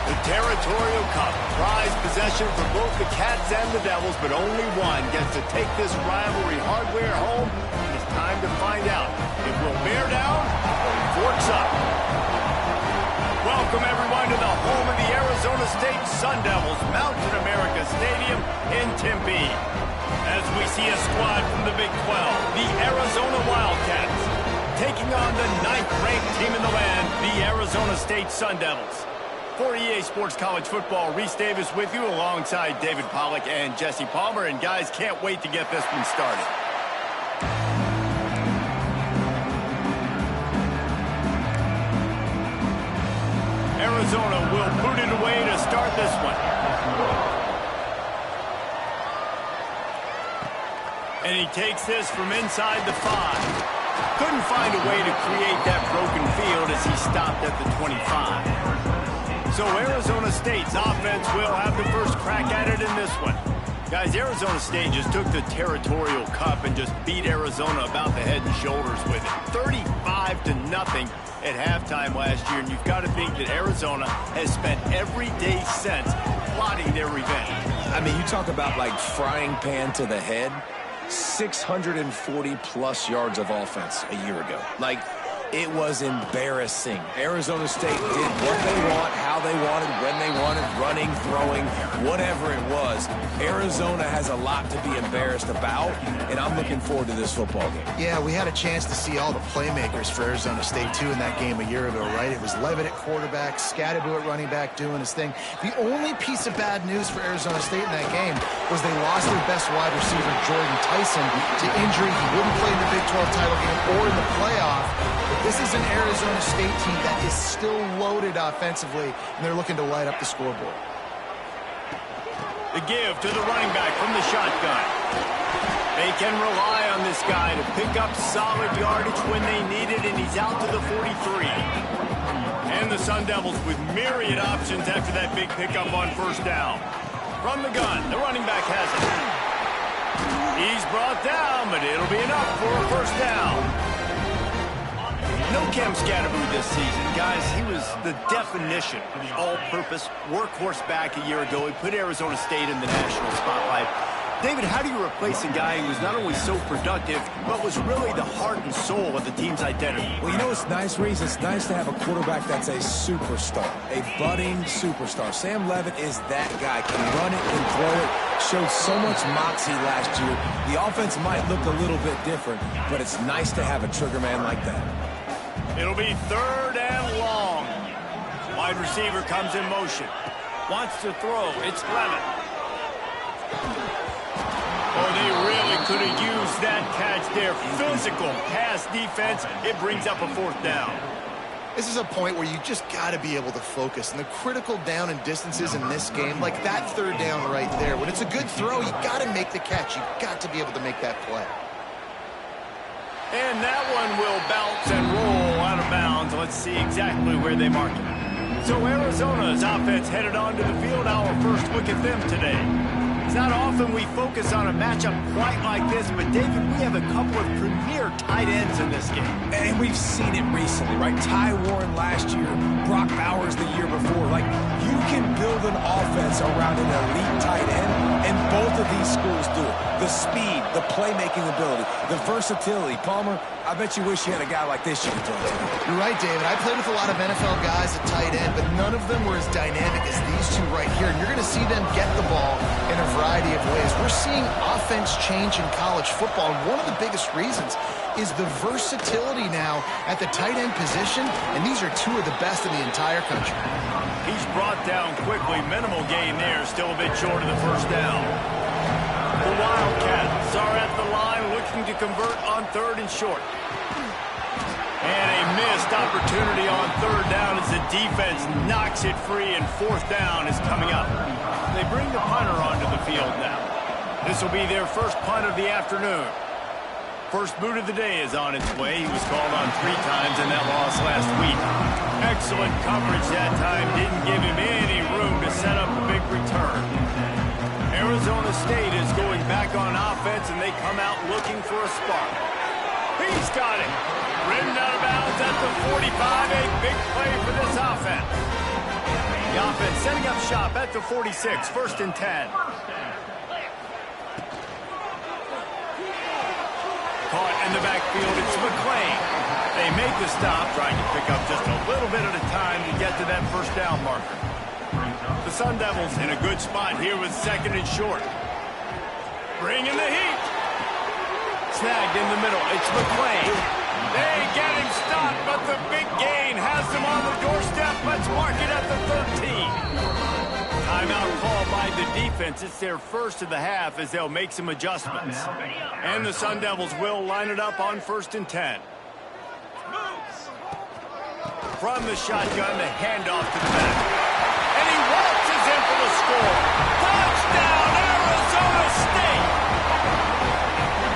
The Territorial Cup, prized possession for both the Cats and the Devils, but only one gets to take this rivalry hardware home. It's time to find out if we'll bear down or forks up. Welcome, everyone, to the home of the Arizona State Sun Devils, Mountain America Stadium in Tempe. As we see a squad from the Big 12, the Arizona Wildcats, taking on the 9th-ranked team in the land, the Arizona State Sun Devils. For EA Sports College Football, Reese Davis with you alongside David Pollack and Jesse Palmer. And guys, can't wait to get this one started. Arizona will boot it away to start this one. And he takes this from inside the 5. Couldn't find a way to create that broken field as he stopped at the 25. So Arizona State's offense will have the first crack at it in this one. Guys, Arizona State just took the Territorial Cup and just beat Arizona about the head and shoulders with it. 35-0 at halftime last year, and you've got to think that Arizona has spent every day since plotting their revenge. I mean, you talk about like frying pan to the head. 640-plus yards of offense a year ago. Like, it was embarrassing. Arizona State did what they want, how they wanted, when they wanted, running, throwing, whatever it was. Arizona has a lot to be embarrassed about, and I'm looking forward to this football game. Yeah, we had a chance to see all the playmakers for Arizona State, too, in that game a year ago, right? It was Levitt at quarterback, Scadaboo at running back doing his thing. The only piece of bad news for Arizona State in that game was they lost their best wide receiver, Jordan Tyson, to injury. He wouldn't play in the Big 12 title game or in the playoff. This is an Arizona State team that is still loaded offensively, and they're looking to light up the scoreboard. The give to the running back from the shotgun. They can rely on this guy to pick up solid yardage when they need it, and he's out to the 43. And the Sun Devils with myriad options after that big pickup on first down. From the gun, the running back has it. He's brought down, but it'll be enough for a first down. No Cam Scadaboo this season, guys. He was the definition of the all-purpose workhorse back a year ago. He put Arizona State in the national spotlight. David, how do you replace a guy who was not only so productive, but was really the heart and soul of the team's identity? Well, you know what's nice, Reese? It's nice to have a quarterback that's a superstar, a budding superstar. Sam Levitt is that guy. Can run it, can throw it. Showed so much moxie last year. The offense might look a little bit different, but it's nice to have a trigger man like that. It'll be 3rd and long. Wide receiver comes in motion. Wants to throw. It's Levitt. Oh, they really could have used that catch there. Physical pass defense. It brings up a 4th down. This is a point where you just got to be able to focus. And the critical down and distances in this game, like that 3rd down right there, when it's a good throw, you got to make the catch. You got to be able to make that play. And that one will bounce and roll out of bounds. Let's see exactly where they mark it. So Arizona's offense headed onto the field. Our first look at them today. It's not often we focus on a matchup quite like this, but David, we have a couple of premier tight ends in this game. And we've seen it recently, right? Ty Warren last year, Brock Bowers the year before. Like, you can build an offense around an elite tight end, and both of these schools do it. The speed, the playmaking ability, the versatility. Palmer, I bet you wish you had a guy like this you could throw to. You're right, David. I played with a lot of NFL guys at tight end, but none of them were as dynamic as these two right here. And you're going to see them get the ball in a variety of ways. We're seeing offense change in college football, and one of the biggest reasons is the versatility now at the tight end position, and these are two of the best in the entire country. He's brought down quickly. Minimal gain there, still a bit short of the first down. The Wildcats are at the line looking to convert on 3rd and short. And a missed opportunity on 3rd down as the defense knocks it free, and 4th down is coming up. They bring the punter onto the field now. This will be their first punt of the afternoon. First boot of the day is on its way. He was called on 3 times in that loss last week. Excellent coverage that time. Didn't give him any room to set up a big return. Arizona State is going back on offense, and they come out looking for a spark. He's got it. Ridden out of bounds at the 45. A big play for this offense. The offense setting up shop at the 46, 1st and 10. Caught in the backfield, it's McClain. They make the stop, trying to pick up just a little bit at a time to get to that 1st down marker. The Sun Devils in a good spot here with 2nd and short. Bringing the heat. Snagged in the middle, it's McClain. They get him stopped, but the big gain has them on the doorstep. Let's mark it at the 13. Timeout call by the defense. It's their first of the half as they'll make some adjustments. And the Sun Devils will line it up on 1st and 10. From the shotgun, the handoff to the back. And he waltzes in for the score. Touchdown, Arizona State!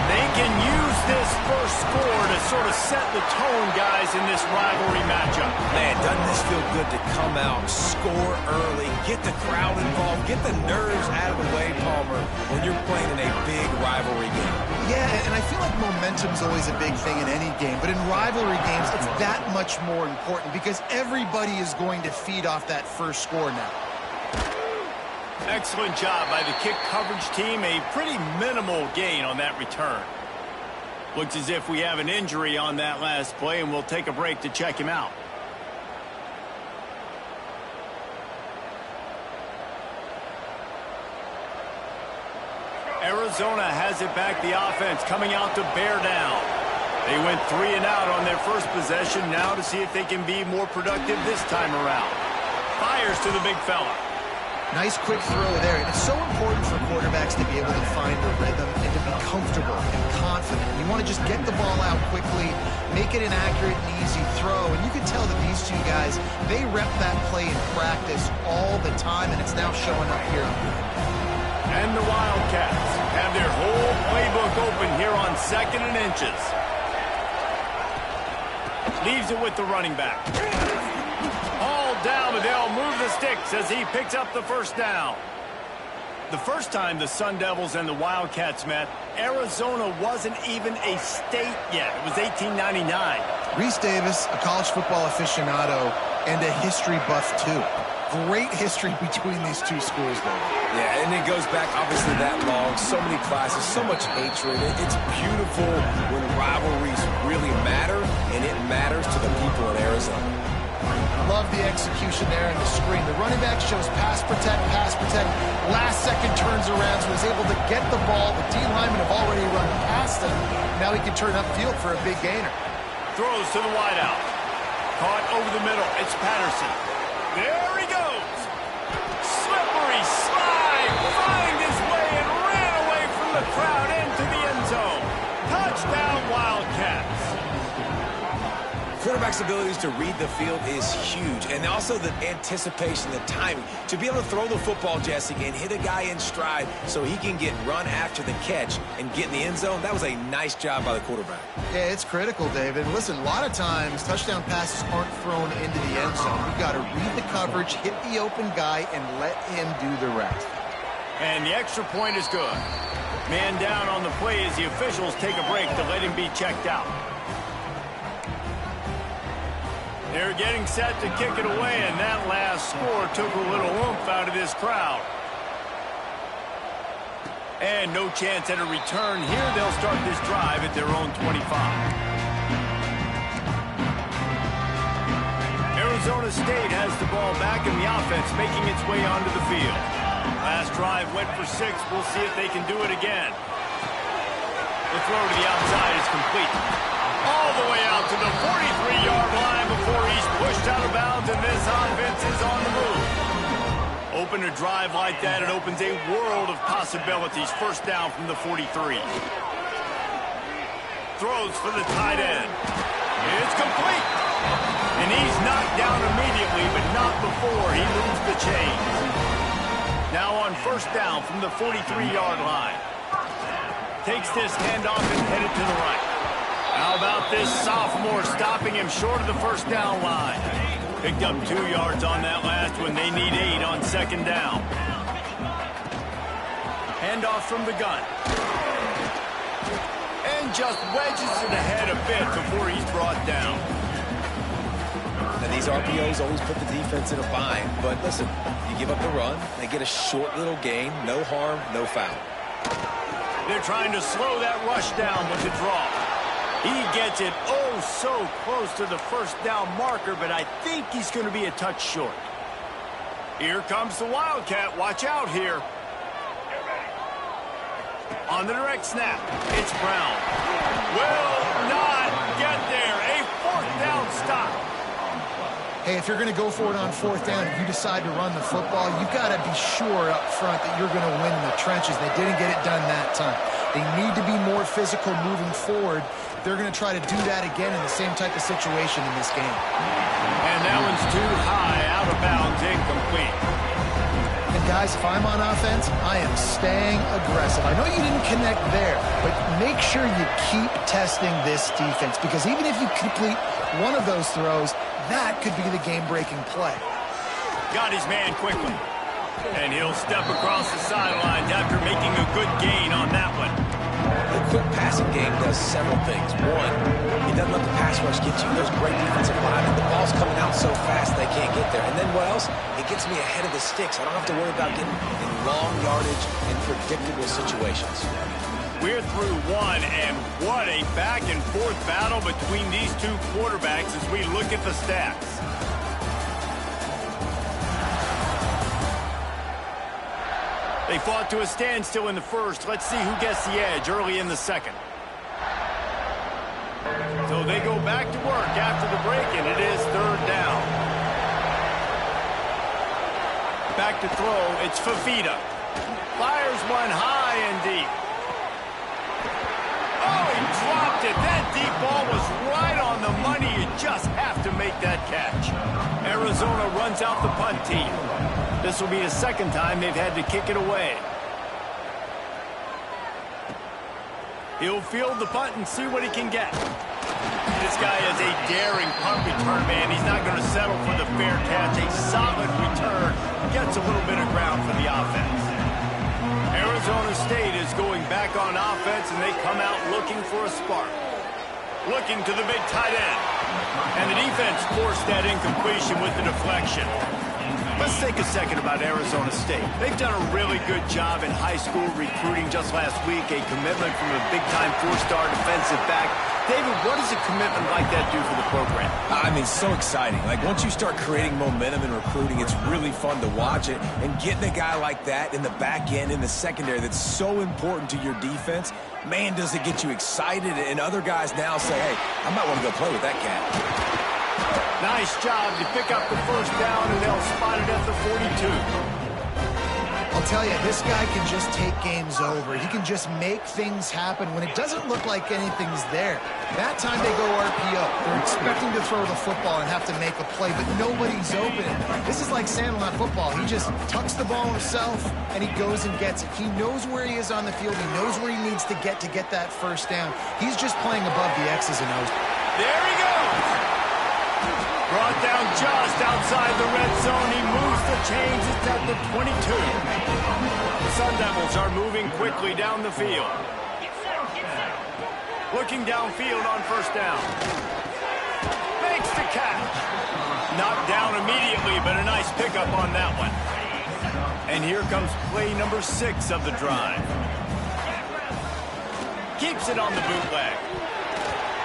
They can use this first score to sort of set the tone, guys, in this rivalry matchup. Man, doesn't this feel good to come out, score early, get the crowd involved, get the nerves out of the way, Palmer, when you're playing in a big rivalry game. Yeah, and I feel like momentum's always a big thing in any game, but in rivalry games, it's that much more important because everybody is going to feed off that first score now. Excellent job by the kick coverage team. A pretty minimal gain on that return. Looks as if we have an injury on that last play, and we'll take a break to check him out. Arizona has it back, the offense coming out to bear down. They went 3 and out on their first possession, now to see if they can be more productive this time around. Fires to the big fella. Nice quick throw there. And it's so important for quarterbacks to be able to find a rhythm and to be comfortable and confident. You want to just get the ball out quickly, make it an accurate and easy throw. And you can tell that these two guys, they rep that play in practice all the time, and it's now showing up here. And the Wildcats have their whole playbook open here on 2nd and inches. Leaves it with the running back. All down, but they'll move the sticks as he picks up the 1st down. The first time the Sun Devils and the Wildcats met, Arizona wasn't even a state yet. It was 1899. Reese Davis, a college football aficionado, and a history buff, too. Great history between these two schools, though. Yeah, and it goes back, obviously, that long. So many classes, so much hatred. It's beautiful when rivalries really matter, and it matters to the people in Arizona. Love the execution there in the screen. The running back shows pass protect, pass protect. Last second turns around, so he's able to get the ball. The D linemen have already run past him. Now he can turn upfield for a big gainer. Throws to the wideout. Caught over the middle. It's Patterson. There he goes. Slippery slide. Find his way and ran away from the crowd into the end zone. Touchdown, Wildcats. Quarterback's abilities to read the field is huge, and also the anticipation, the timing. To be able to throw the football, Jesse, and hit a guy in stride so he can get run after the catch and get in the end zone, that was a nice job by the quarterback. Yeah, it's critical, David. Listen, a lot of times touchdown passes aren't thrown into the end zone. You've got to read the coverage, hit the open guy, and let him do the rest. And the extra point is good. Man down on the play as the officials take a break to let him be checked out. They're getting set to kick it away, and that last score took a little oomph out of this crowd. And no chance at a return here. They'll start this drive at their own 25. Arizona State has the ball back, and the offense making its way onto the field. Last drive went for 6. We'll see if they can do it again. The throw to the outside is complete. All the way out to the 43-yard line before he's pushed out of bounds, and this offense is on the move. Open a drive like that, it opens a world of possibilities. 1st down from the 43. Throws for the tight end. It's complete. And he's knocked down immediately, but not before he moves the chains. Now on 1st down from the 43-yard line. Takes this handoff and headed to the right. How about this sophomore stopping him short of the 1st down line? Picked up 2 yards on that last one. They need 8 on 2nd down. Handoff from the gun. And just wedges it ahead a bit before he's brought down. And these RPOs always put the defense in a bind. But listen, you give up the run, they get a short little gain, no harm, no foul. They're trying to slow that rush down with the draw. He gets it oh so close to the first down marker, but I think he's going to be a touch short. Here comes the Wildcat. Watch out here. On the direct snap, it's Brown. Will not get there. A fourth down stop. Hey, if you're going to go for it on fourth down, if you decide to run the football, you've got to be sure up front that you're going to win in the trenches. They didn't get it done that time. They need to be more physical moving forward. They're going to try to do that again in the same type of situation in this game. And that one's too high, out of bounds, incomplete. And guys, if I'm on offense, I am staying aggressive. I know you didn't connect there, but make sure you keep testing this defense, because even if you complete one of those throws, that could be the game-breaking play. Got his man quickly. And he'll step across the sidelines after making a good gain on that one. The quick passing game does several things. One, it doesn't let the pass rush get you. There's great defensive linemen. The ball's coming out so fast they can't get there. And then what else? It gets me ahead of the sticks. I don't have to worry about getting in long yardage and predictable situations. We're through one, and what a back-and-forth battle between these two quarterbacks as we look at the stats. They fought to a standstill in the first. Let's see who gets the edge early in the second. So they go back to work after the break, and it is third down. Back to throw, it's Fafita. Fires one high and deep. Oh, he dropped it. That deep ball was right on the money. You just have to make that catch. Arizona runs out the punt team. This will be the second time they've had to kick it away. He'll field the punt and see what he can get. This guy is a daring punt return man. He's not going to settle for the fair catch. A solid return. Gets a little bit of ground for the offense. Arizona State is going back on offense, and they come out looking for a spark. Looking to the big tight end. And the defense forced that incompletion with the deflection. Let's take a second about Arizona State. They've done a really good job in high school recruiting. Just last week, a commitment from a big-time four-star defensive back. David, what does a commitment like that do for the program? I mean, so exciting. Like, once you start creating momentum in recruiting, it's really fun to watch it. And getting a guy like that in the back end, in the secondary, that's so important to your defense, man, does it get you excited. And other guys now say, hey, I might want to go play with that cat. Nice job to pick up the first down, and they'll spot it at the 42. I'll tell you, this guy can just take games over. He can just make things happen when it doesn't look like anything's there. That time they go RPO. They're expecting to throw the football and have to make a play, but nobody's open. This is like Sandlot football. He just tucks the ball himself, and he goes and gets it. He knows where he is on the field. He knows where he needs to get that first down. He's just playing above the X's and O's. There he goes! Brought down just outside the red zone. He moves the chains. It's at the 22. The Sun Devils are moving quickly down the field. Looking downfield on first down. Makes the catch. Knocked down immediately, but a nice pickup on that one. And here comes play number 6 of the drive. Keeps it on the bootleg.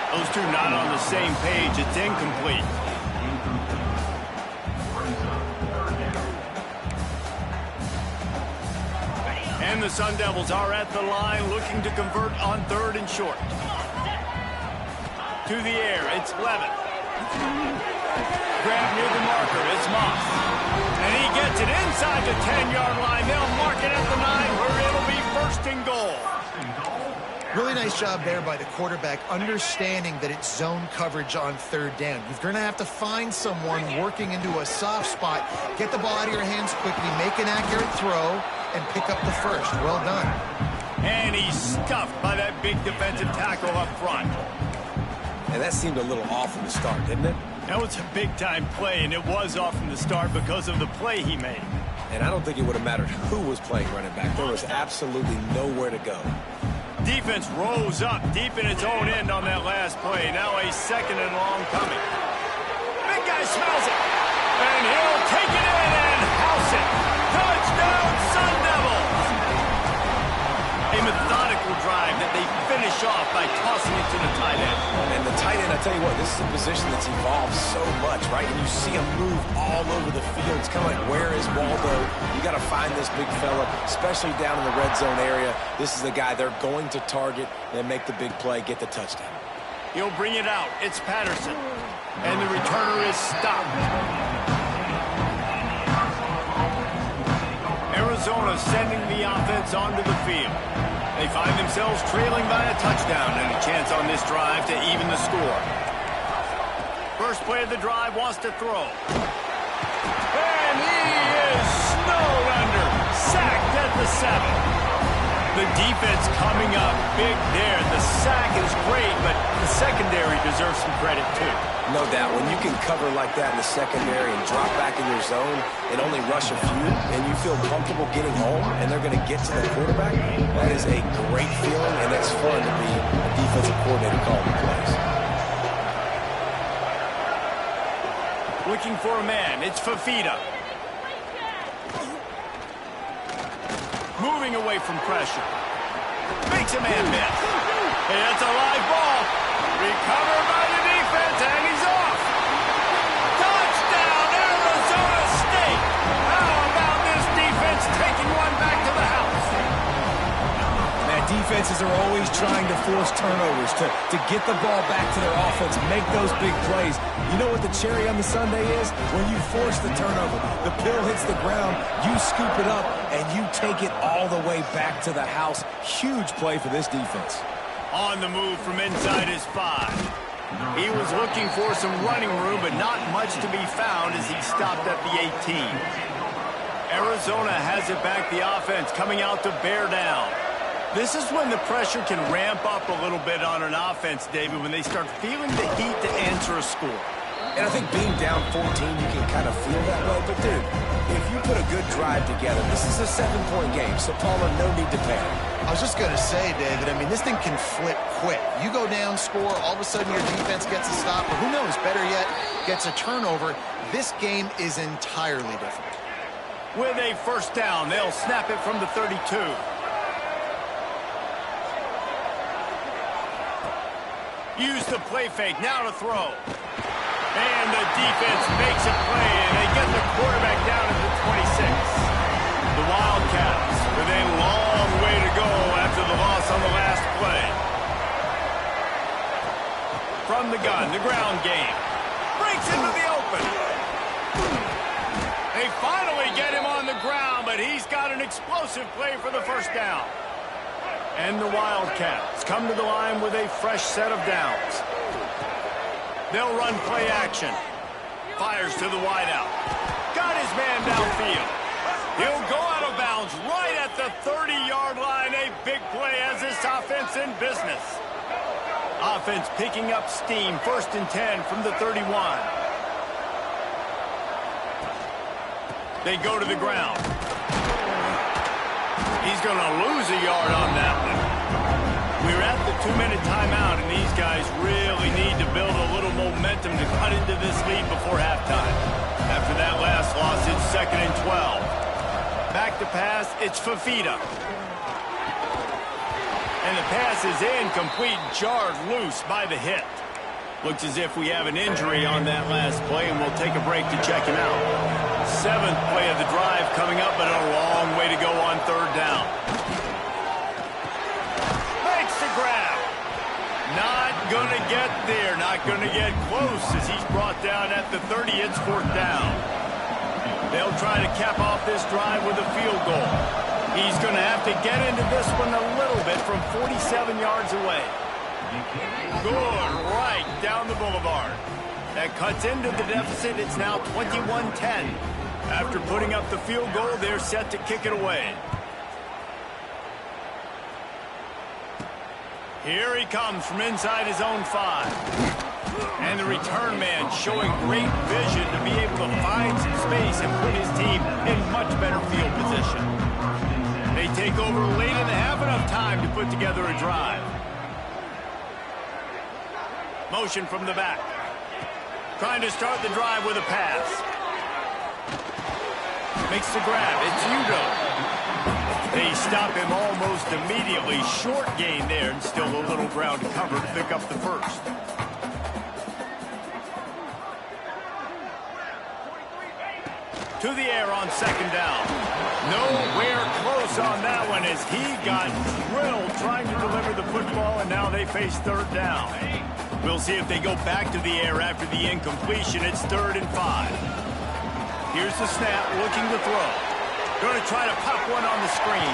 Those two not on the same page. It's incomplete. And the Sun Devils are at the line looking to convert on third and short. To the air, it's Levitt. Grab near the marker, it's Moss. And he gets it inside the 10-yard line. They'll mark it at the 9 where it'll be first and goal. Really nice job there by the quarterback, understanding that it's zone coverage on third down. You're going to have to find someone working into a soft spot, get the ball out of your hands quickly, make an accurate throw, and pick up the first. Well done. And he's stuffed by that big defensive tackle up front. And that seemed a little off from the start, didn't it? That was a big-time play, and it was off from the start because of the play he made. And I don't think it would have mattered who was playing running back. There was absolutely nowhere to go. Defense rose up deep in its own end on that last play. Now a second and long coming. Big guy guy smells it. And he'll take it in and house it. Touchdown, Sun Devils. A methodical drive that they finish off by tossing it to the tight end. And the tight end, I tell you what, this is a position that's evolved so much, right? And you see him move all over the field. It's kind of like, where is Waldo? You got to find this big fella, especially down in the red zone area. This is the guy they're going to target and make the big play, get the touchdown. He'll bring it out. It's Patterson. And the returner is stopped. Arizona sending the offense onto the field. They find themselves trailing by a touchdown and a chance on this drive to even the score. First play of the drive wants to throw. And he is snowed under. Sacked at the 7. The defense coming up big there. The sack is great, but the secondary deserves some credit too. No doubt. When you can cover like that in the secondary and drop back in your zone and only rush a few, and you feel comfortable getting home, and they're going to get to the quarterback, that is a great feeling, and it's fun to be a defensive coordinator calling the plays. Looking for a man. It's Fafita. Moving away from pressure. Makes a man miss. It's a live ball. Recovered by the defense, and he's off. Touchdown, Arizona State. How about this defense taking one back to the house? Man, defenses are always trying to force turnovers to get the ball back to their offense, make those big plays. You know what the cherry on the sundae is? When you force the turnover, the pill hits the ground, you scoop it up, and you take it all the way back to the house. Huge play for this defense. On the move from inside his 5. He was looking for some running room, but not much to be found as he stopped at the 18. Arizona has it back, the offense coming out to bear down. This is when the pressure can ramp up a little bit on an offense, David, when they start feeling the heat to answer a score. And I think being down 14, you can kind of feel that way. But, dude, if you put a good drive together, this is a 7-point game, so Paula, no need to panic. I was just going to say, David, I mean, this thing can flip quick. You go down, score, all of a sudden your defense gets a stop, or who knows, better yet, gets a turnover. This game is entirely different. With a first down, they'll snap it from the 32. Use the play fake, now to throw. And the defense makes a play, and they get the quarterback down at the 26. The Wildcats with a long way to go after the loss on the last play. From the gun, the ground game. Breaks into the open. They finally get him on the ground, but he's got an explosive play for the first down. And the Wildcats come to the line with a fresh set of downs. They'll run play action. Fires to the wideout. Got his man downfield. He'll go out of bounds right at the 30-yard line. A big play as this offense in business. Offense picking up steam. 1st and 10 from the 31. They go to the ground. He's going to lose a yard on that one. We're at the 2-minute timeout, and these guys really need to build a little momentum to cut into this lead before halftime. After that last loss, it's 2nd and 12. Back to pass, it's Fafita. And the pass is incomplete, jarred loose by the hit. Looks as if we have an injury on that last play, and we'll take a break to check him out. 7th play of the drive coming up, but a long way to go on 3rd down. Makes the grab. Not going to get there, not going to get close as he's brought down at the 30. It's 4th down. They'll try to cap off this drive with a field goal. He's going to have to get into this one a little bit from 47 yards away. Good, right down the boulevard. That cuts into the deficit. It's now 21-10. After putting up the field goal, they're set to kick it away. Here he comes from inside his own 5. And the return man showing great vision to be able to find some space and put his team in much better field position. They take over late in the half, enough time to put together a drive. Motion from the back. Trying to start the drive with a pass. Makes the grab. It's Udo. They stop him almost immediately. Short gain there, and still a little ground to cover to pick up the first. To the air on second down. Nowhere close on that one as he got drilled trying to deliver the football, and now they face third down. We'll see if they go back to the air after the incompletion. It's 3rd and 5. Here's the snap, looking to throw. Going to try to pop one on the screen.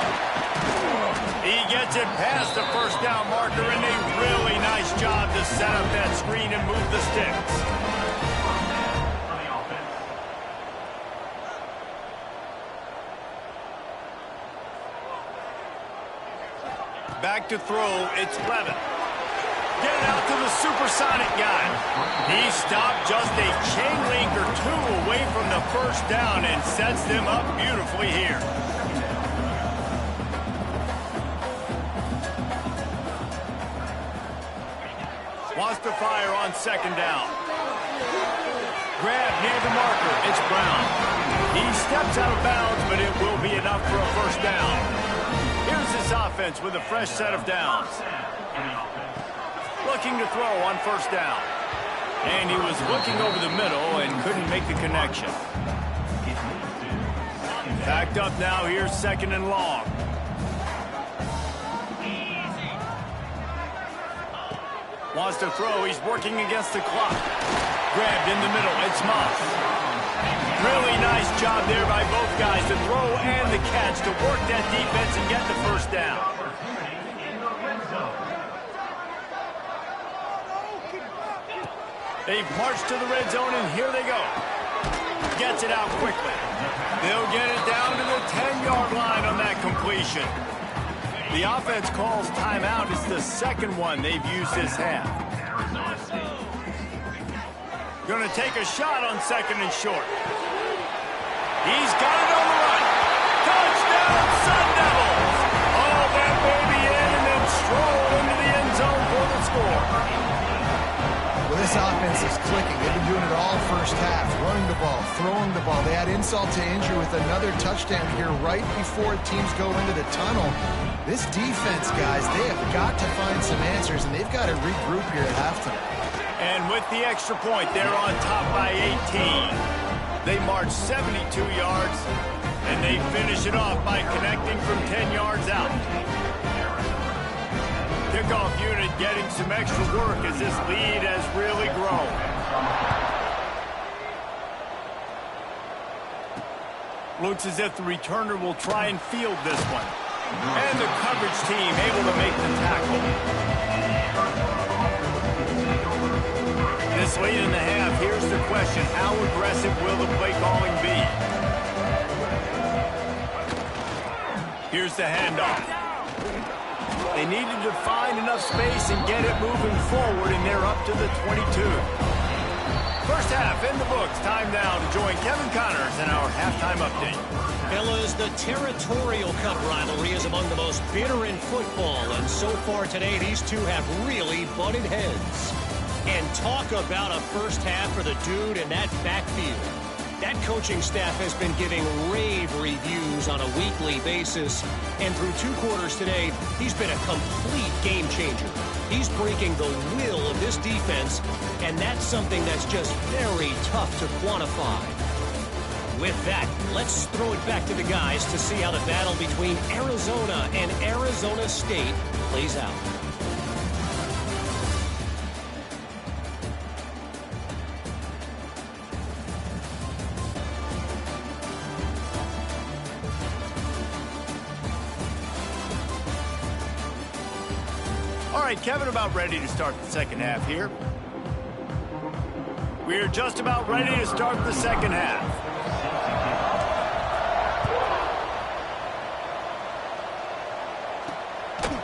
He gets it past the first down marker, and a really nice job to set up that screen and move the sticks. Back to throw, it's Levin. Get it out to the supersonic guy. He stopped just a chain link or two away from the first down and sets them up beautifully here. Wants to fire on second down. Grab near the marker. It's Brown. He steps out of bounds, but it will be enough for a first down. Here's this offense with a fresh set of downs. Looking to throw on first down. And he was looking over the middle and couldn't make the connection. Backed up now, here's 2nd and long. Wants to throw, he's working against the clock. Grabbed in the middle, it's Moss. Really nice job there by both guys to throw and the catch to work that defense and get the first down. They've marched to the red zone, and here they go. Gets it out quickly. They'll get it down to the 10-yard line on that completion. The offense calls timeout. It's the second one they've used this half. Going to take a shot on 2nd and short. He's got it on the run. Touchdown, Sun Devils! Oh, that baby in and then stroll into the end zone for the score. Well, this offense is clicking. They've been doing it all first half. Running the ball, throwing the ball. They had insult to injury with another touchdown here right before teams go into the tunnel. This defense, guys, they have got to find some answers, and they've got to regroup here at halftime. And with the extra point, they're on top by 18. They march 72 yards, and they finish it off by connecting from 10 yards out. Kickoff unit getting some extra work as this lead has really grown. Looks as if the returner will try and field this one. And the coverage team able to make the tackle. This late in the half, here's the question. How aggressive will the play calling be? Here's the handoff. They needed to find enough space and get it moving forward, and they're up to the 22. First half in the books. Time now to join Kevin Connors in our halftime update. Fellas, the Territorial Cup rivalry is among the most bitter in football, and so far today, these two have really butted heads. And talk about a first half for the dude in that backfield. That coaching staff has been giving rave reviews on a weekly basis, and through 2 quarters today, he's been a complete game changer. He's breaking the will of this defense, and that's something that's just very tough to quantify. With that, let's throw it back to the guys to see how the battle between Arizona and Arizona State plays out. All right, Kevin, about ready to start the second half here. We're just about ready to start the second half.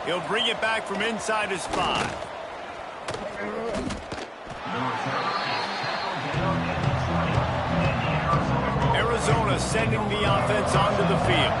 He'll bring it back from inside his 5. Arizona sending the offense onto the field.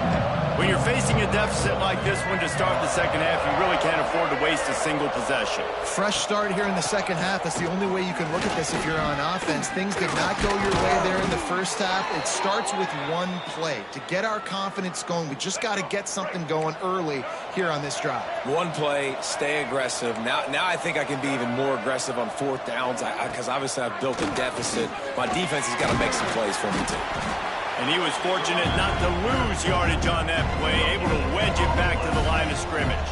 When you're facing a deficit like this one to start the second half, you really can't afford to waste a single possession. Fresh start here in the second half. That's the only way you can look at this if you're on offense. Things did not go your way there in the first half. It starts with one play. To get our confidence going, we just got to get something going early here on this drive. One play, stay aggressive. Now I think I can be even more aggressive on fourth downs because obviously I've built a deficit. My defense has got to make some plays for me too. And he was fortunate not to lose yardage on that play, able to wedge it back to the line of scrimmage.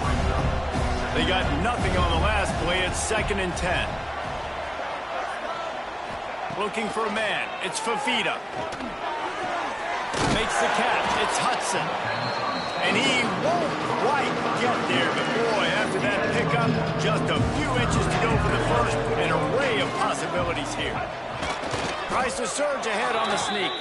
They got nothing on the last play. It's 2nd and 10. Looking for a man. It's Fafita. Makes the catch. It's Hudson. And he won't quite get there. But boy, after that pickup, just a few inches to go for the first. An array of possibilities here. Tries to surge ahead on the sneak.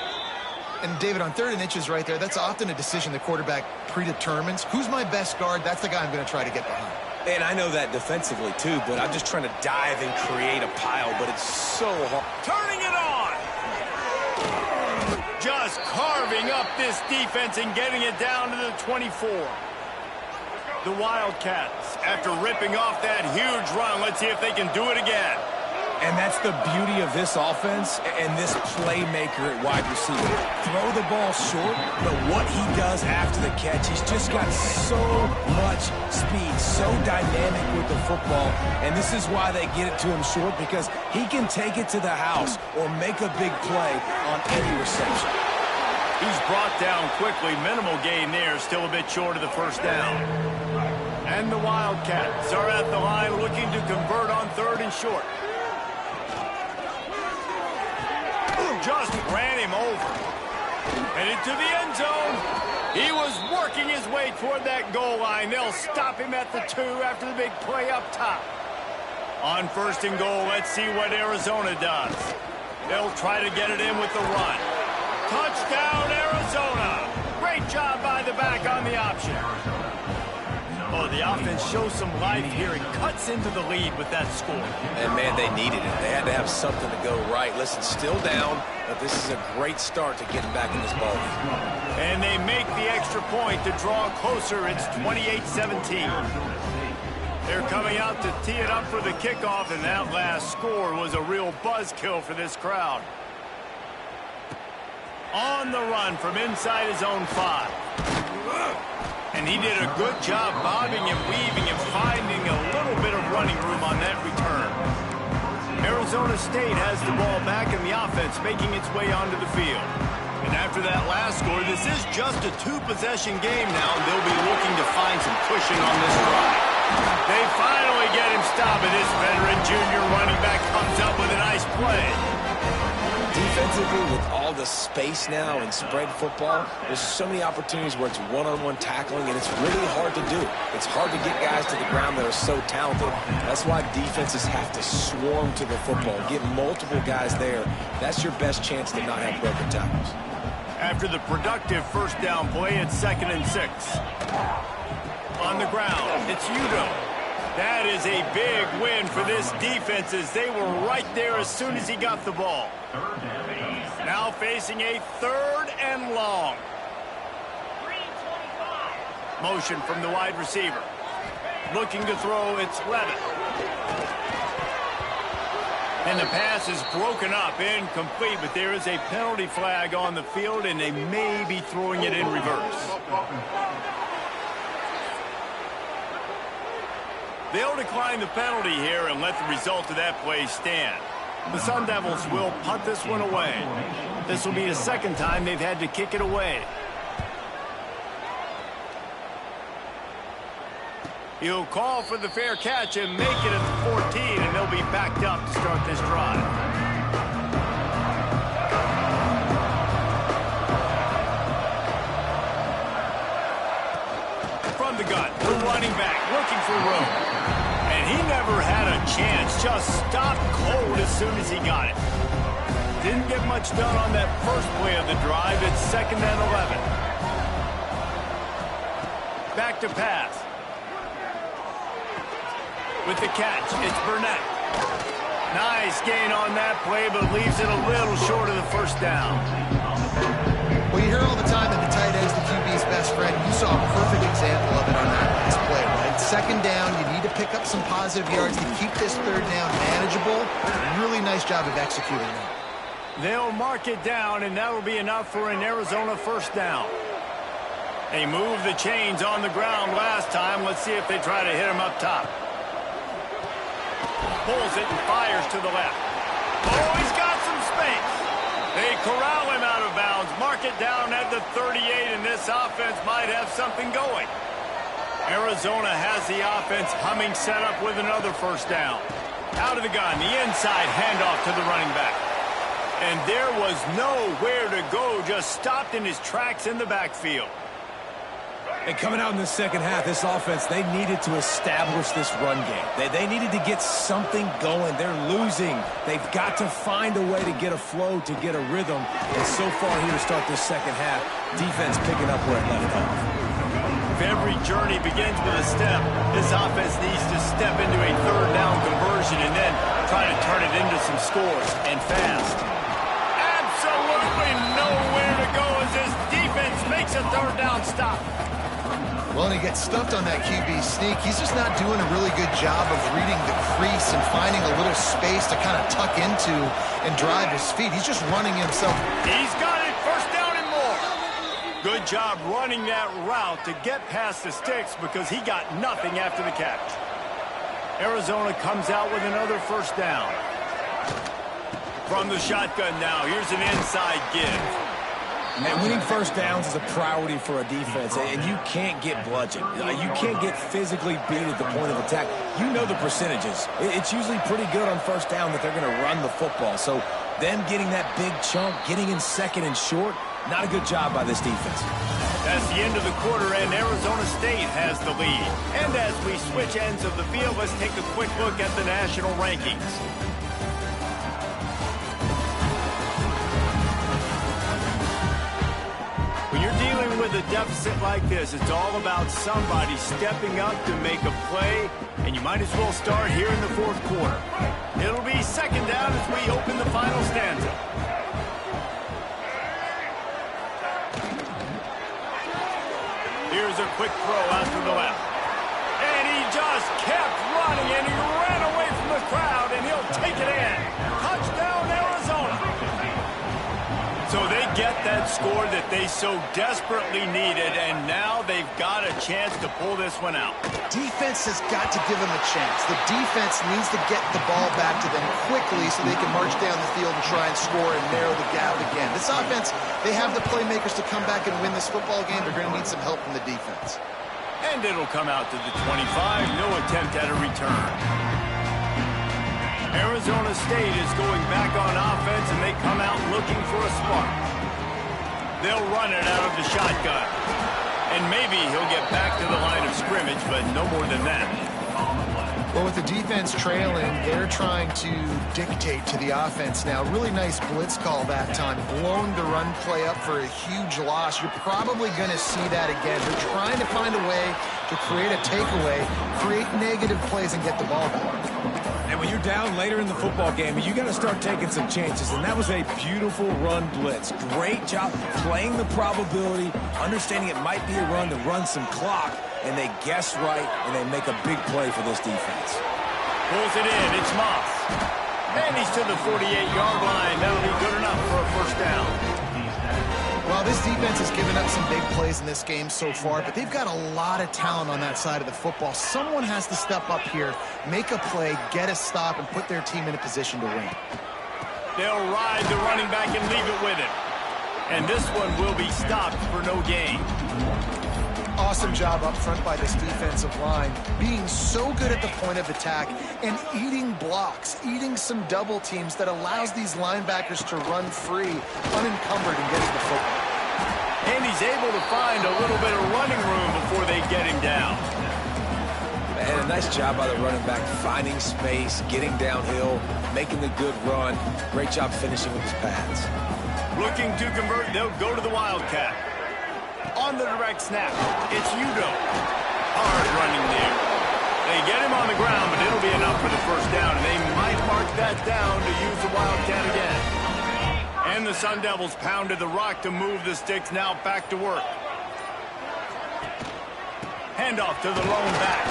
And, David, on 3rd and inches right there, that's often a decision the quarterback predetermines. Who's my best guard? That's the guy I'm going to try to get behind. And I know that defensively, too, but I'm just trying to dive and create a pile, but it's so hard. Turning it on! Just carving up this defense and getting it down to the 24. The Wildcats, after ripping off that huge run, let's see if they can do it again. And that's the beauty of this offense and this playmaker at wide receiver. Throw the ball short, but what he does after the catch, he's just got so much speed, so dynamic with the football. And this is why they get it to him short, because he can take it to the house or make a big play on any reception. He's brought down quickly. Minimal gain there, still a bit short of the first down. And the Wildcats are at the line looking to convert on 3rd and short. Just ran him over. Headed to the end zone. He was working his way toward that goal line. They'll stop him at the 2 after the big play up top. On 1st and goal, let's see what Arizona does. They'll try to get it in with the run. Touchdown, Arizona. Great job by the back on the option. Oh, the offense shows some life here and cuts into the lead with that score. And, man, they needed it. They had to have something to go right. Listen, still down, but this is a great start to getting back in this ball game. And they make the extra point to draw closer. It's 28-17. They're coming out to tee it up for the kickoff, and that last score was a real buzzkill for this crowd. On the run from inside his own 5. And he did a good job bobbing and weaving and finding a little bit of running room on that return. Arizona State has the ball back in the offense, making its way onto the field. And after that last score, this is just a 2-possession game now, and they'll be looking to find some cushion on this drive. They finally get him stopped, and this veteran junior running back comes up with a nice play. Defensively, with all the space now and spread football, there's so many opportunities where it's one-on-one tackling, and it's really hard to do. It's hard to get guys to the ground that are so talented. That's why defenses have to swarm to the football, get multiple guys there. That's your best chance to not have broken tackles. After the productive first down play, it's 2nd and 6. On the ground, it's Udo. That is a big win for this defense as they were right there as soon as he got the ball. Now facing a 3rd and long. Motion from the wide receiver. Looking to throw, it's Levitt. And the pass is broken up, incomplete, but there is a penalty flag on the field, and they may be throwing it in reverse. They'll decline the penalty here and let the result of that play stand. The Sun Devils will punt this one away. This will be the 2nd time they've had to kick it away. He'll call for the fair catch and make it at the 14, and they'll be backed up to start this drive. From the gun, the running back looking for room. And he never had a chance, just stopped cold as soon as he got it. Didn't get much done on that first play of the drive. It's 2nd and 11. Back to pass. With the catch, it's Burnett. Nice gain on that play, but leaves it a little short of the first down. Well, you hear all the time that the tight end's the QB's best friend. You saw a perfect example of it on that last play, right? Second down, you need to pick up some positive yards to keep this third down manageable. Really nice job of executing that. They'll mark it down, and that'll be enough for an Arizona first down. They moved the chains on the ground last time. Let's see if they try to hit him up top. Pulls it and fires to the left. Oh, he's got some space. They corral him out of bounds. Mark it down at the 38, and this offense might have something going. Arizona has the offense humming, set up with another first down. Out of the gun, the inside handoff to the running back. And there was nowhere to go, just stopped in his tracks in the backfield. And coming out in the second half, this offense, they needed to establish this run game. They needed to get something going. They're losing. They've got to find a way to get a flow, to get a rhythm. And so far here to start this second half, defense picking up where it left off. If every journey begins with a step, this offense needs to step into a third down conversion and then try to turn it into some scores, and fast. Absolutely nowhere to go as this defense makes a third down stop. Well, and he gets stuffed on that QB sneak. He's just not doing a really good job of reading the crease and finding a little space to kind of tuck into and drive his feet. He's just running himself. He's got it, first down and more. Good job running that route to get past the sticks because he got nothing after the catch. Arizona comes out with another first down. From the shotgun now, here's an inside give. And winning first downs is a priority for a defense, and you can't get bludgeoned. You can't get physically beat at the point of attack. You know the percentages. It's usually pretty good on first down that they're going to run the football. So them getting that big chunk, getting in second and short, not a good job by this defense. That's the end of the quarter, and Arizona State has the lead. And as we switch ends of the field, let's take a quick look at the national rankings. When you're dealing with a deficit like this, it's all about somebody stepping up to make a play, and you might as well start here in the fourth quarter. It'll be second down as we open the final stanza. Here's a quick throw out to the left. And he just kept running, and he ran away from the crowd, and he'll take it in. Touchdown, Arizona. So they get that score that they so desperately needed, and now they've got a chance to pull this one out. Defense has got to give them a chance. The defense needs to get the ball back to them quickly so they can march down the field and try and score and narrow the gap again. This offense, they have the playmakers to come back and win this football game. They're going to need some help from the defense. And it'll come out to the 25. No attempt at a return. Arizona State is going back on offense, and they come out looking for a spark. They'll run it out of the shotgun. And maybe he'll get back to the line of scrimmage, but no more than that. Well, with the defense trailing, they're trying to dictate to the offense now. Really nice blitz call that time. Blowing the run play up for a huge loss. You're probably going to see that again. They're trying to find a way to create a takeaway, create negative plays, and get the ball back. And when you're down later in the football game, you got to start taking some chances. And that was a beautiful run blitz. Great job playing the probability, understanding it might be a run to run some clock. And they guess right, and they make a big play for this defense. Pulls it in. It's Moss. And he's to the 48-yard line. That'll be good enough for a first down. Well, this defense has given up some big plays in this game so far, but they've got a lot of talent on that side of the football. Someone has to step up here, make a play, get a stop, and put their team in a position to win. They'll ride the running back and leave it with him. And this one will be stopped for no gain. Awesome job up front by this defensive line, being so good at the point of attack and eating blocks, eating some double teams that allows these linebackers to run free, unencumbered, and get to the football. And he's able to find a little bit of running room before they get him down. And a nice job by the running back, finding space, getting downhill, making the good run. Great job finishing with his pads. Looking to convert, they'll go to the Wildcat. On the direct snap, it's Udo. Hard running there. They get him on the ground, but it'll be enough for the first down, and they might mark that down to use the Wildcat again. And the Sun Devils pounded the rock to move the sticks, now back to work. handoff to the lone back.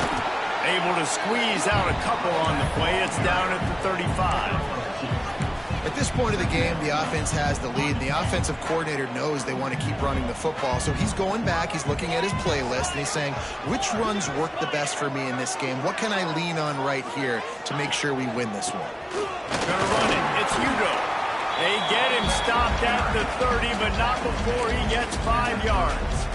Able to squeeze out a couple on the play. It's down at the 35. At this point of the game, the offense has the lead. The offensive coordinator knows they want to keep running the football. So he's going back, he's looking at his playlist, and he's saying, which runs work the best for me in this game? What can I lean on right here to make sure we win this one? Gonna run it. It's Hugo. They get him stopped at the 30, but not before he gets 5 yards.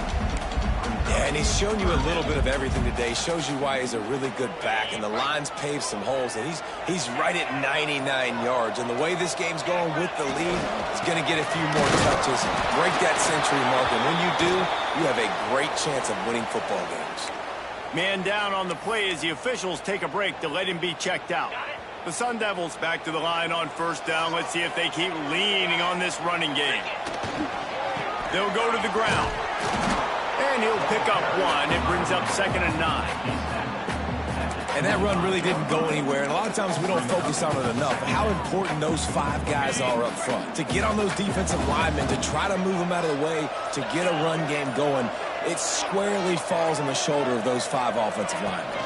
Yeah, and he's shown you a little bit of everything today. Shows you why he's a really good back, and the line's paved some holes, and he's right at 99 yards. And the way this game's going with the lead, he's going to get a few more touches, break that century mark, and when you do, you have a great chance of winning football games. Man down on the play as the officials take a break to let him be checked out. The Sun Devils back to the line on first down. Let's see if they keep leaning on this running game. They'll go to the ground. And he'll pick up 1. It brings up 2nd and 9. And that run really didn't go anywhere. And a lot of times we don't focus on it enough. How important those 5 guys are up front. To get on those defensive linemen, to try to move them out of the way, to get a run game going, it squarely falls on the shoulder of those 5 offensive linemen.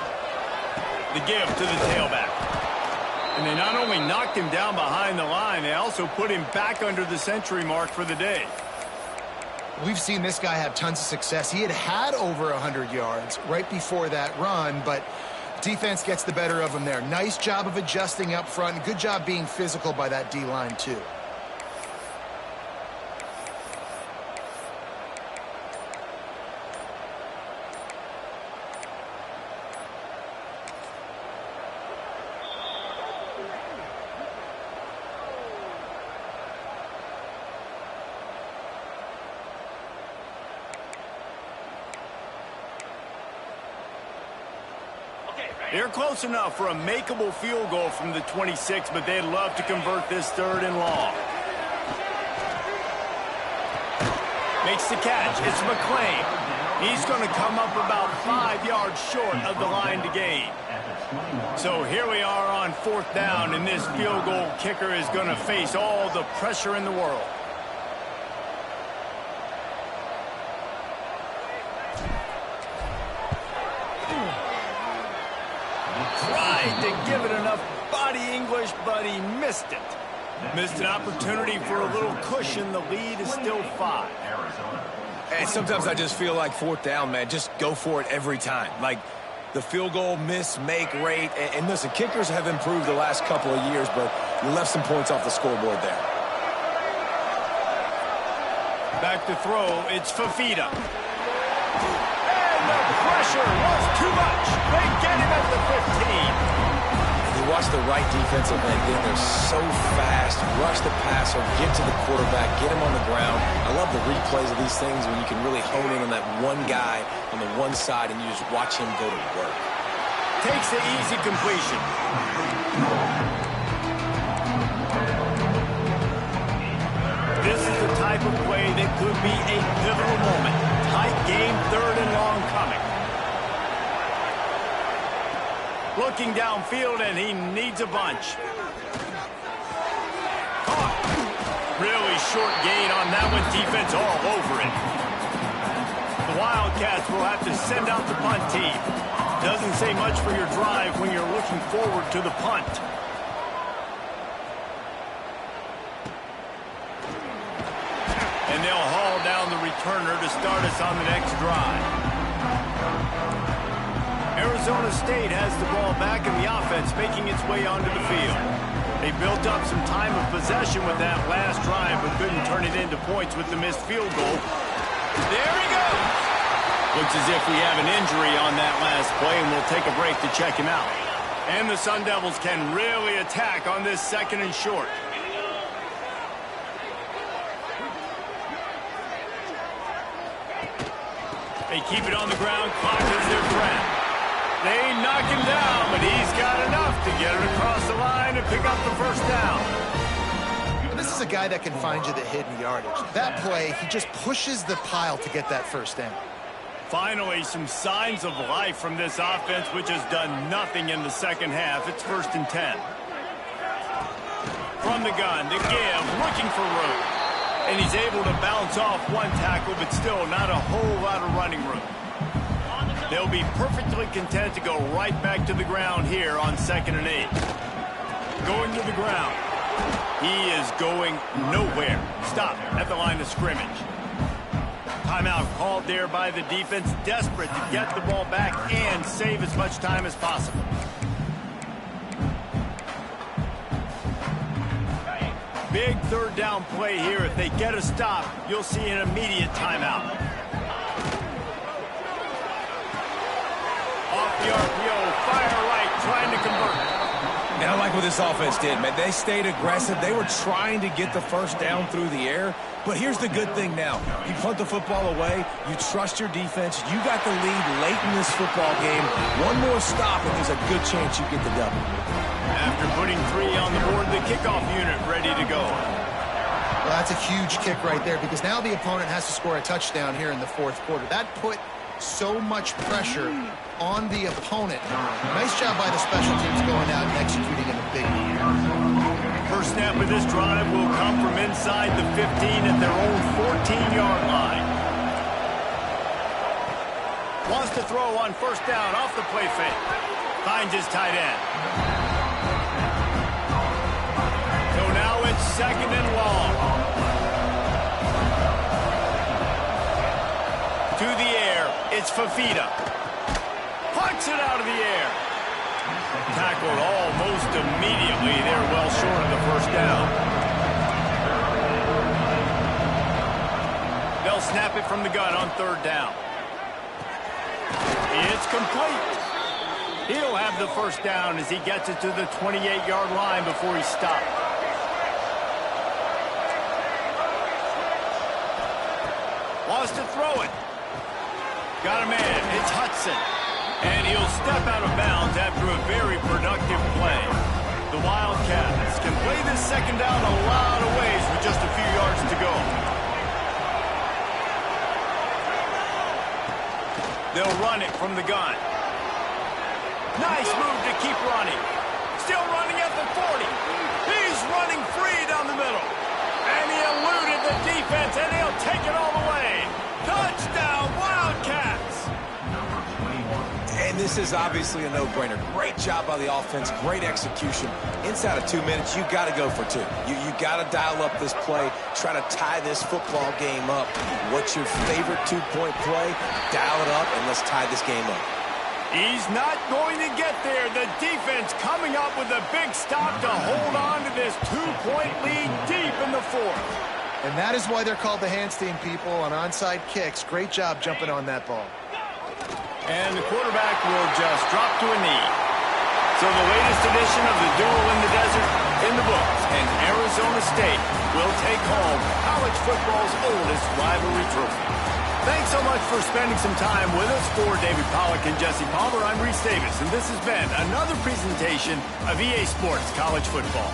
The give to the tailback. And they not only knocked him down behind the line, they also put him back under the century mark for the day. We've seen this guy have tons of success. He had over 100 yards right before that run, but defense gets the better of him there. Nice job of adjusting up front, and good job being physical by that D-line too. They're close enough for a makeable field goal from the 26, but they'd love to convert this 3rd and long. Makes the catch. It's McClain. He's going to come up about 5 yards short of the line to gain. So here we are on 4th down, and this field goal kicker is going to face all the pressure in the world. Tried to give it enough body English, but he missed it. Missed an opportunity for a little cushion. The lead is still 5. And sometimes I just feel like 4th down, man, just go for it every time. Like the field goal miss-make rate. And listen, kickers have improved the last couple of years, but you left some points off the scoreboard there. Back to throw, it's Fafita. The pressure was too much. They get him at the 15. And you watch the right defensive end get in there so fast, rush the passer, get to the quarterback, get him on the ground. I love the replays of these things when you can really hone in on that one guy on the one side and you just watch him go to work. Takes the easy completion. This is the type of play that could be a pivotal moment. Tight game, 3rd and long coming. Looking downfield, and he needs a bunch. Caught. Really short gain on that one. Defense all over it. The Wildcats will have to send out the punt team. Doesn't say much for your drive when you're looking forward to the punt. And they'll haul down the returner to start us on the next drive. Arizona State has the ball back in the offense, making its way onto the field. They built up some time of possession with that last drive, but couldn't turn it into points with the missed field goal. There he goes! Looks as if we have an injury on that last play, and we'll take a break to check him out. And the Sun Devils can really attack on this 2nd and short. They keep it on the ground. Clock is their friend. They knock him down, but he's got enough to get it across the line and pick up the 1st down. This is a guy that can find you the hidden yardage. That play, he just pushes the pile to get that 1st down. Finally, some signs of life from this offense, which has done nothing in the 2nd half. It's 1st and 10. From the gun, the give, looking for room. And he's able to bounce off one tackle, but still not a whole lot of running room. They'll be perfectly content to go right back to the ground here on 2nd and 8. Going to the ground. He is going nowhere. Stop at the line of scrimmage. Timeout called there by the defense, desperate to get the ball back and save as much time as possible. Big 3rd down play here. If they get a stop, you'll see an immediate timeout. Off the RPO, fire right, trying to convert. And I like what this offense did, man. They stayed aggressive. They were trying to get the first down through the air. But here's the good thing now. You punt the football away. You trust your defense. You got the lead late in this football game. One more stop, and there's a good chance you get the double. After putting 3 on the board, the kickoff unit ready to go. Well, that's a huge kick right there because now the opponent has to score a touchdown here in the 4th quarter. That put so much pressure on the opponent. Nice job by the special teams going out and executing in a big way. First snap of this drive will come from inside the 15 at their own 14-yard line. Wants to throw on 1st down off the play fake. Finds his tight end. So now it's 2nd and long. To the air, it's Fafita. Pucks it out of the air. Tackled almost immediately. They're well short of the 1st down. They'll snap it from the gun on 3rd down. It's complete. He'll have the 1st down as he gets it to the 28-yard line before he stopped. Wants to throw it. Got a man. It's Hudson. And he'll step out of bounds after a very productive play. The Wildcats can play this 2nd down a lot of ways with just a few yards to go. They'll run it from the gun. Nice move to keep running. Still running at the 40. He's running free down the middle. And he eluded the defense, and he'll take it all the way. Touchdown, Wildcats! And this is obviously a no-brainer. Great job by the offense, great execution. Inside of 2 minutes, you got to go for 2. You got to dial up this play, try to tie this football game up. What's your favorite 2-point play? Dial it up, and let's tie this game up. He's not going to get there. The defense coming up with a big stop to hold on to this 2-point lead deep in the 4th. And that is why they're called the Handstein people on onside kicks. Great job jumping on that ball. And the quarterback will just drop to a knee. So the latest edition of the Duel in the Desert in the books, and Arizona State will take home college football's oldest rivalry trophy. Thanks so much for spending some time with us. For David Pollack and Jesse Palmer, I'm Reese Davis, and this has been another presentation of EA Sports College Football.